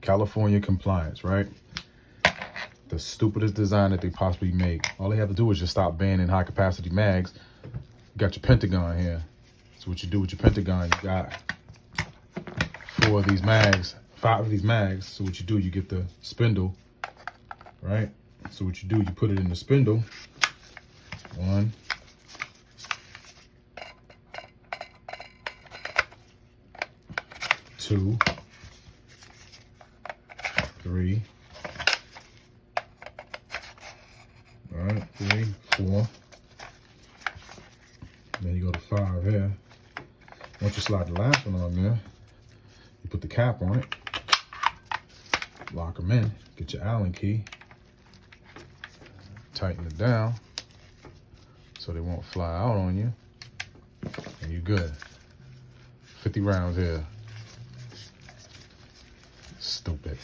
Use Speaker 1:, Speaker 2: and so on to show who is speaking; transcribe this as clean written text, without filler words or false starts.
Speaker 1: California compliance, right? The stupidest design that they possibly make. All they have to do is just stop banning high capacity mags. You got your pentagon here. So what you do with your pentagon, you got 4 of these mags, 5 of these mags. So what you do, you get the spindle, right? So what you do, you put it in the spindle. 1, 2, 3. All right, 3, 4. Then you go to 5 here. Once you slide the last one on there, you put the cap on it, lock them in, get your Allen key, tighten it down so they won't fly out on you, and you're good. 50 rounds here. Stupid.